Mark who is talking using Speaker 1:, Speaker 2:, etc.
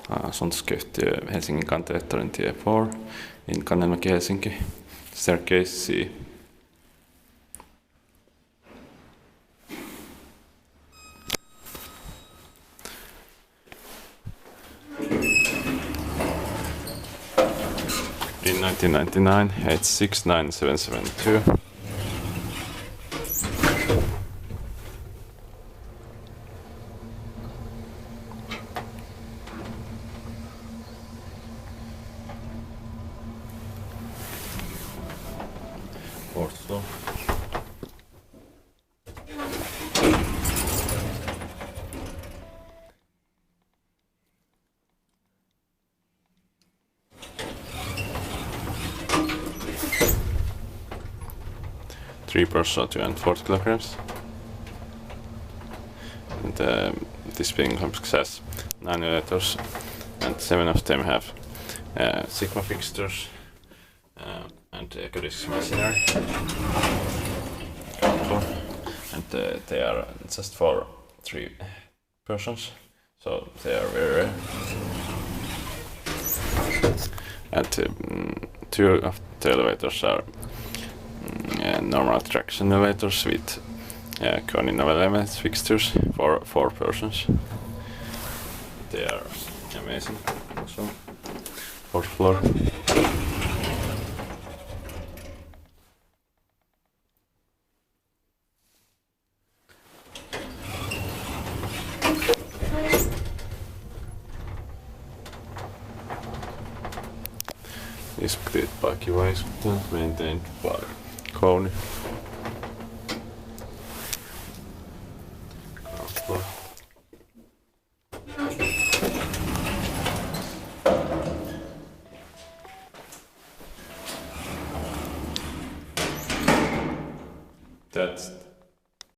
Speaker 1: Asuntosykeyhtiö Helsingin Kantelettarentie 4 in Kannelmäki, Helsinki. Staircase C. In 1999, 869772. Fourth floor. Three persons, 2 and 40 kilograms. And this being some success, 9 elevators, and 7 of them have Sigma fixtures and good machinery. And they are just for 3 persons, so they are very rare. And 2 of the elevators are normal traction elevators with Kone MonoSpace fixtures for 4 persons. They are amazing. Also, 4th floor. Inspected by Kiva, maintained by Kone. That's